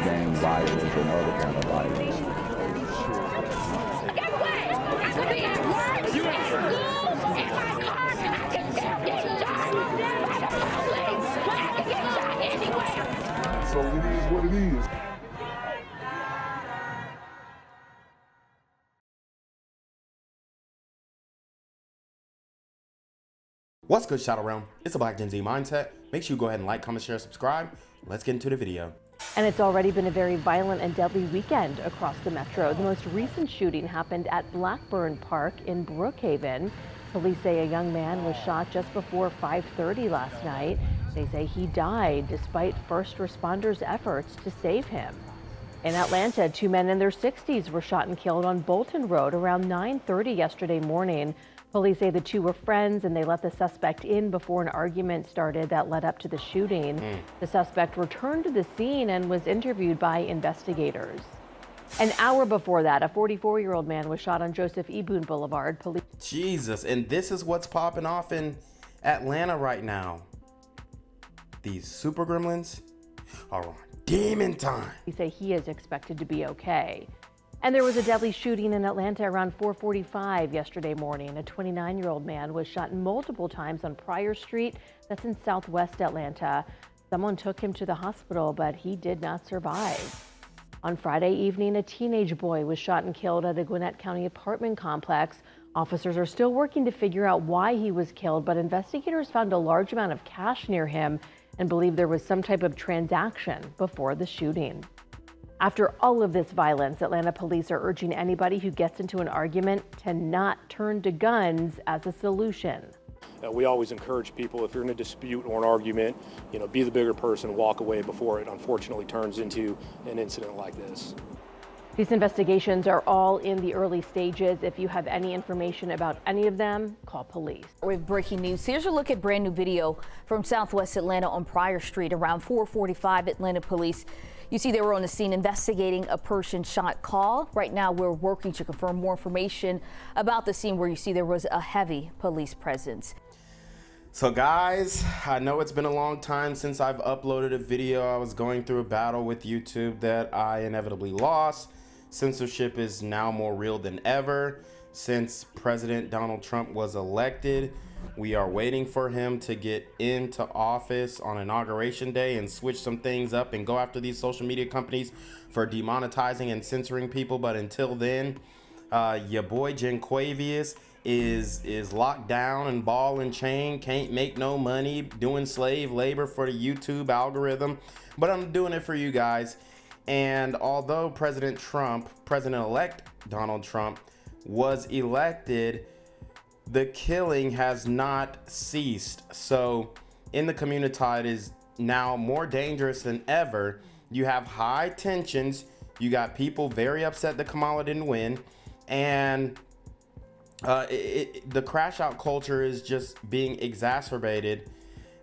gang violence and other kind of violence. Get away! I could be at work, at school, in my car, and I can still get shot by the police, but I can get shot anywhere. So it is what it is. What's good, Shadow Realm? It's the Black Gen Z Mindset. Make sure you go ahead and like, comment, share, subscribe. Let's get into the video. And it's already been a very violent and deadly weekend across the metro. The most recent shooting happened at Blackburn Park in Brookhaven. Police say a young man was shot just before 5:30 last night. They say he died despite first responders' efforts to save him. In Atlanta, two men in their 60s were shot and killed on Bolton Road around 9:30 yesterday morning. Police say the two were friends and they let the suspect in before an argument started that led up to the shooting. The suspect returned to the scene and was interviewed by investigators. An hour before that, a 44-year-old man was shot on Joseph E. Boone Boulevard. Jesus, and this is what's popping off in Atlanta right now. These super gremlins are on demon time. They say he is expected to be okay. And there was a deadly shooting in Atlanta around 4:45 yesterday morning. A 29-year-old man was shot multiple times on Pryor Street. That's in southwest Atlanta. Someone took him to the hospital, but he did not survive. On Friday evening, a teenage boy was shot and killed at a Gwinnett County apartment complex. Officers are still working to figure out why he was killed, but investigators found a large amount of cash near him and believe there was some type of transaction before the shooting. After all of this violence, Atlanta police are urging anybody who gets into an argument to not turn to guns as a solution. We always encourage people, if you're in a dispute or an argument, be the bigger person, walk away before it unfortunately turns into an incident like this. These investigations are all in the early stages. If you have any information about any of them, call police. With breaking news, here's a look at brand new video from southwest Atlanta on Pryor Street around 4:45. Atlanta police, you see they were on the scene investigating a person shot call. Right now we're working to confirm more information about the scene where you see there was a heavy police presence. So guys, I know it's been a long time since I've uploaded a video. I was going through a battle with YouTube that I inevitably lost. Censorship is now more real than ever. Since President Donald Trump was elected, we are waiting for him to get into office on Inauguration Day and switch some things up and go after these social media companies for demonetizing and censoring people. But until then, your boy Genquavius is locked down and ball and chain, can't make no money, doing slave labor for the YouTube algorithm. But I'm doing it for you guys. And although President-elect Donald Trump was elected, the killing has not ceased. So in the community, it is now more dangerous than ever. You have high tensions. You got people very upset that Kamala didn't win. And the crash out culture is just being exacerbated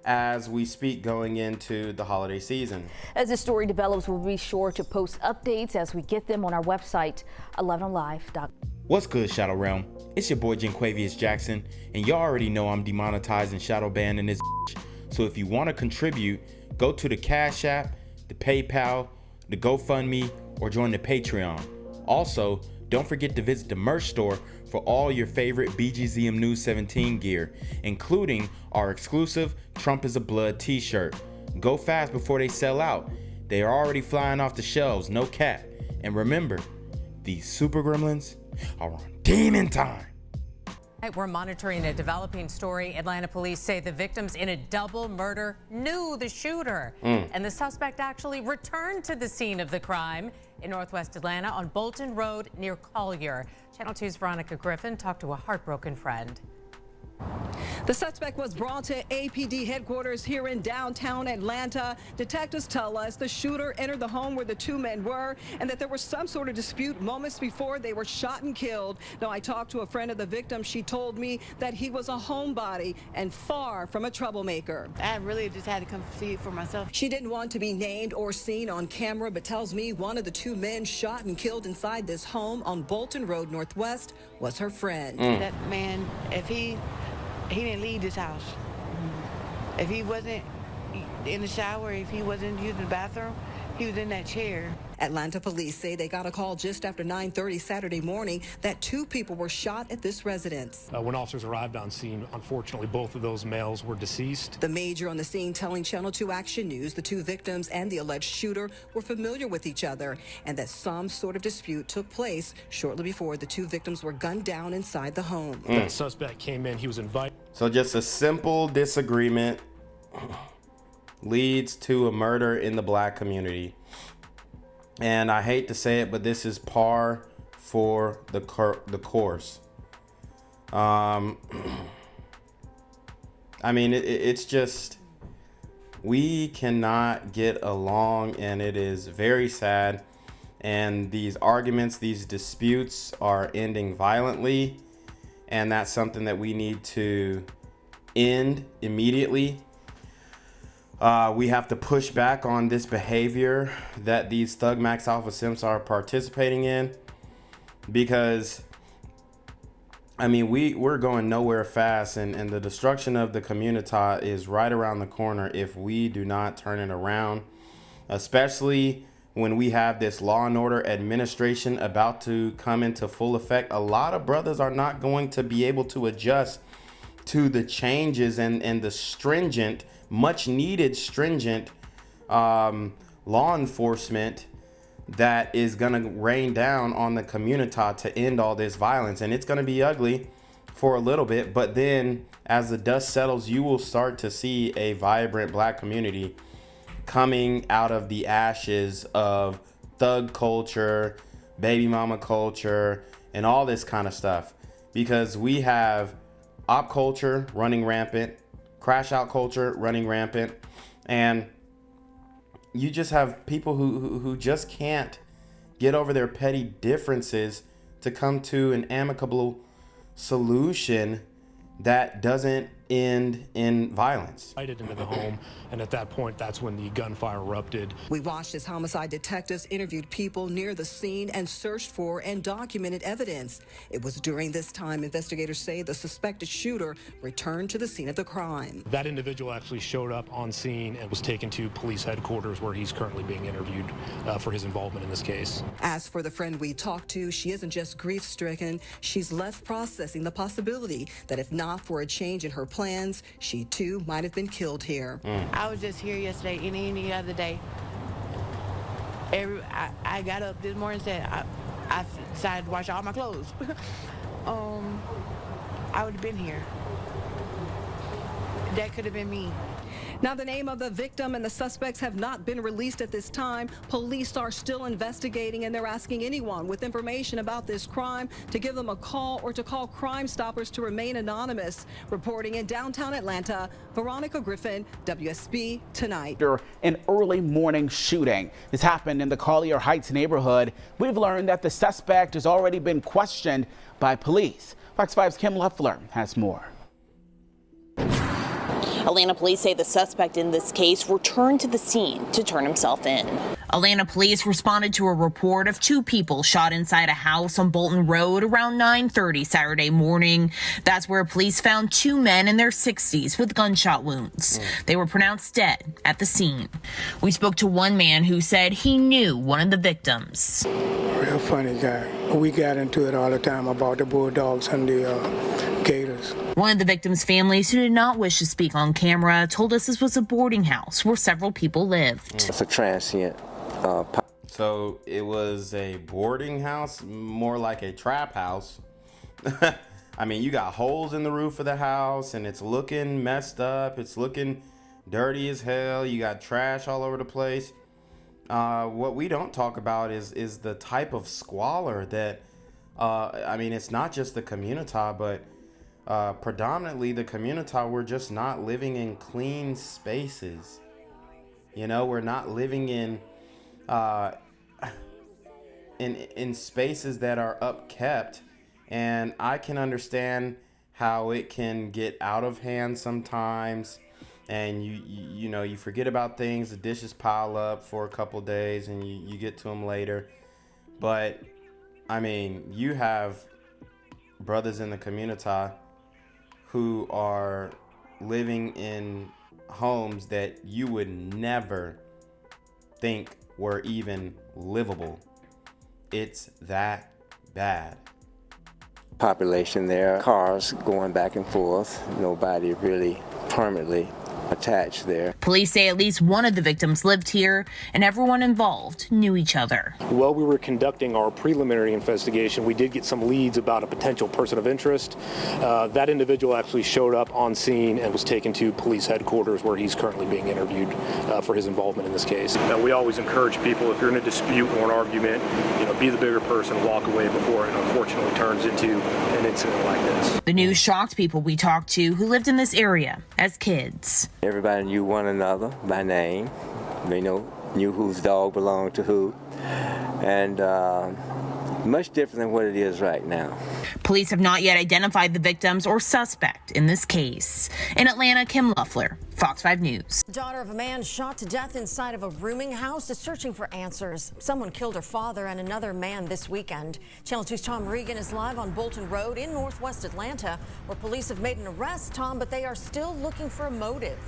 as we speak going into the holiday season. As the story develops, we'll be sure to post updates as we get them on our website, 11live.com. What's good, Shadow Realm? It's your boy Genquavius Jackson, and y'all already know I'm demonetized and shadow banned in this bitch. So if you want to contribute, go to the Cash App, the PayPal, the GoFundMe, or join the Patreon. Also, don't forget to visit the merch store for all your favorite BGZM News 17 gear, including our exclusive Trump is a Blood t-shirt. Go fast before they sell out. They are already flying off the shelves, no cap. And remember, these super gremlins are on demon time. We're monitoring a developing story. Atlanta police say the victims in a double murder knew the shooter. And the suspect actually returned to the scene of the crime in northwest Atlanta on Bolton Road near Collier. Channel 2's Veronica Griffin talked to a heartbroken friend. The suspect was brought to APD headquarters here in downtown Atlanta. Detectives tell us the shooter entered the home where the two men were and that there was some sort of dispute moments before they were shot and killed. Now, I talked to a friend of the victim. She told me that he was a homebody and far from a troublemaker. I really just had to come see it for myself. She didn't want to be named or seen on camera, but tells me one of the two men shot and killed inside this home on Bolton Road Northwest was her friend. That man, if he didn't leave this house. If he wasn't in the shower, if he wasn't using the bathroom, He was in that chair. Atlanta police say they got a call just after 9:30 Saturday morning that 2 people were shot at this residence. When officers arrived on scene, unfortunately, both of those males were deceased. The major on the scene telling Channel 2 Action News the 2 victims and the alleged shooter were familiar with each other and that some sort of dispute took place shortly before the 2 victims were gunned down inside the home. That suspect came in, he was invited. So just a simple disagreement leads to a murder in the black community. And I hate to say it, but this is par for the course. I mean, it's just, we cannot get along, and it is very sad. And these arguments, these disputes are ending violently. And that's something that we need to end immediately. We have to push back on this behavior that these Thug Max Alpha Simps are participating in, because I mean, we're going nowhere fast, and the destruction of the community is right around the corner if we do not turn it around, especially when we have this law and order administration about to come into full effect. A lot of brothers are not going to be able to adjust to the changes and the stringent, much needed stringent law enforcement that is going to rain down on the community to end all this violence. And it's going to be ugly for a little bit, but then as the dust settles, you will start to see a vibrant black community coming out of the ashes of thug culture, baby mama culture, and all this kind of stuff. Because we have op culture running rampant, crash out culture running rampant, and you just have people who just can't get over their petty differences to come to an amicable solution that doesn't end in violence. Into the home, and at that point, that's when the gunfire erupted. We watched as homicide detectives interviewed people near the scene and searched for and documented evidence. It was during this time investigators say the suspected shooter returned to the scene of the crime. That individual actually showed up on scene and was taken to police headquarters, where he's currently being interviewed for his involvement in this case. As for the friend we talked to, she isn't just grief-stricken. She's left processing the possibility that if not for a change in her plans, she too might have been killed here. I was just here yesterday and any other day. I got up this morning and said I decided to wash all my clothes. I would have been here. That could have been me. Now, the name of the victim and the suspects have not been released at this time. Police are still investigating, and they're asking anyone with information about this crime to give them a call or to call Crime Stoppers to remain anonymous. Reporting in downtown Atlanta, Veronica Griffin, WSB Tonight. An early morning shooting. This happened in the Collier Heights neighborhood. We've learned that the suspect has already been questioned by police. Fox 5's Kim Leffler has more. Atlanta police say the suspect in this case returned to the scene to turn himself in. Atlanta police responded to a report of 2 people shot inside a house on Bolton Road around 9:30 Saturday morning. That's where police found 2 men in their 60s with gunshot wounds. They were pronounced dead at the scene. We spoke to one man who said he knew one of the victims. Real funny guy. We got into it all the time about the bulldogs and the gators. One of the victims' families, who did not wish to speak on camera, told us this was a boarding house where several people lived. It's a transient. So it was a boarding house, more like a trap house. I mean, you got holes in the roof of the house, and it's looking messed up. It's looking dirty as hell. You got trash all over the place. What we don't talk about is the type of squalor that, I mean, it's not just the community, but predominantly the community. We're just not living in clean spaces. You know, we're not living in spaces that are upkept, and I can understand how it can get out of hand sometimes, and you know, you forget about things, the dishes pile up for a couple days, and you get to them later. But I mean, you have brothers in the community who are living in homes that you would never think were even livable. It's that bad. Population there, cars going back and forth, nobody really permanently attached there. Police say at least one of the victims lived here and everyone involved knew each other. While we were conducting our preliminary investigation, we did get some leads about a potential person of interest. That individual actually showed up on scene and was taken to police headquarters where he's currently being interviewed for his involvement in this case. We always encourage people, if you're in a dispute or an argument, be the bigger person, walk away before it unfortunately turns into an incident like this. The news shocked people we talked to who lived in this area as kids. Everybody knew one another by name. They knew whose dog belonged to who. And much different than what it is right now. Police have not yet identified the victims or suspect in this case. In Atlanta, Kim Loeffler, Fox 5 News. The daughter of a man shot to death inside of a rooming house is searching for answers. Someone killed her father and another man this weekend. Channel 2's Tom Regan is live on Bolton Road in Northwest Atlanta, where police have made an arrest, Tom, but they are still looking for a motive.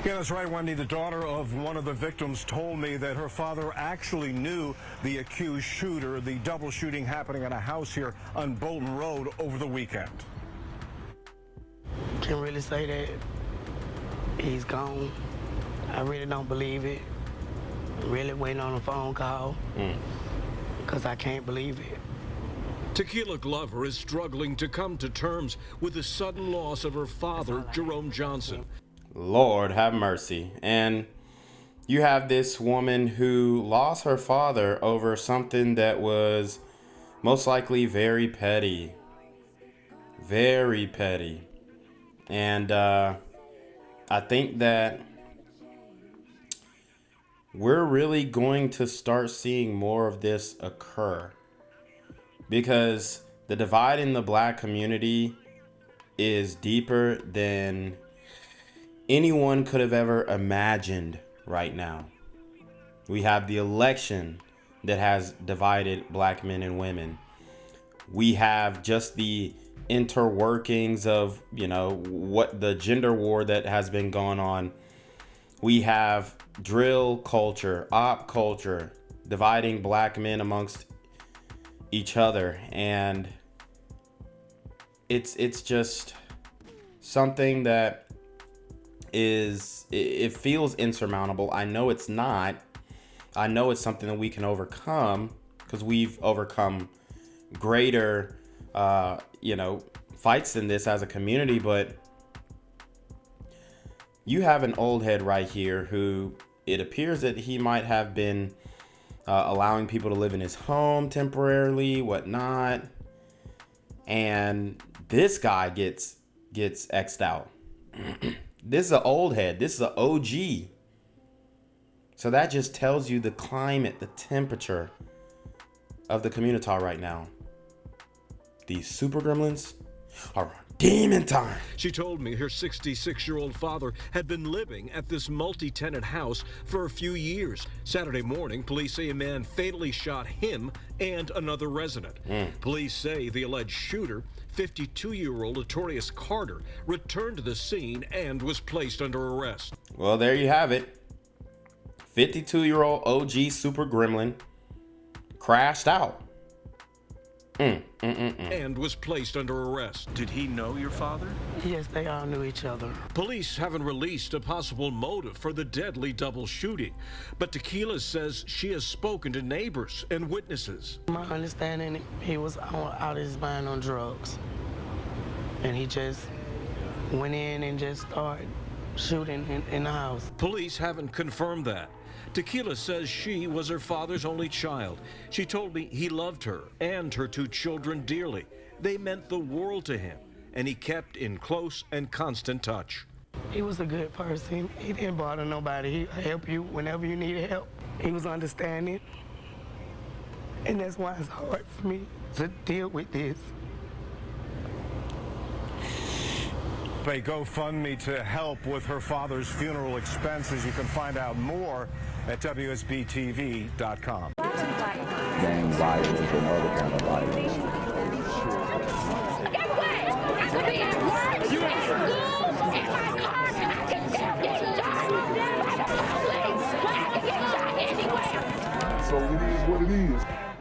Yeah, that's right, Wendy. The daughter of one of the victims told me that her father actually knew the accused shooter, the double shooting happening at a house here on Bolton Road over the weekend. Can't really say that he's gone. I really don't believe it. I'm really waiting on a phone call because I can't believe it. Tequila Glover is struggling to come to terms with the sudden loss of her father, Jerome Johnson. Lord have mercy. And you have this woman who lost her father over something that was most likely very petty. Very petty. And I think that we're really going to start seeing more of this occur, because the divide in the black community is deeper than anyone could have ever imagined right now. We have the election that has divided black men and women. We have just the interworkings of, what the gender war that has been going on. We have drill culture, op culture, dividing black men amongst each other. And it's just something that it feels insurmountable. I know it's not. I know it's something that we can overcome because we've overcome greater fights than this as a community. But you have an old head right here who it appears that he might have been allowing people to live in his home temporarily, whatnot, and this guy gets X'd out. This is an old head. This is an OG. So that just tells you the climate, the temperature of the community right now. These super gremlins are demon time. She told me her 66-year-old father had been living at this multi-tenant house for a few years. Saturday morning, police say a man fatally shot him and another resident. Police say the alleged shooter, 52-year-old Leatories Carter, returned to the scene and was placed under arrest. Well, there you have it. 52-year-old OG super gremlin crashed out. And was placed under arrest. Did he know your father? Yes, they all knew each other. Police haven't released a possible motive for the deadly double shooting, but Tequila says she has spoken to neighbors and witnesses. My understanding, he was out of his mind on drugs, and he just went in and just started shooting in the house. Police haven't confirmed that. Tequila says she was her father's only child. She told me he loved her and her two children dearly. They meant the world to him, and he kept in close and constant touch. He was a good person. He didn't bother nobody. He'd help you whenever you needed help. He was understanding, and that's why it's hard for me to deal with this. A GoFundMe to help with her father's funeral expenses. You can find out more at WSBTV.com. Gang violence and other kind of violence. Get away! I could be at work, at school, in my car, and I can still get shot by the police. is what it is.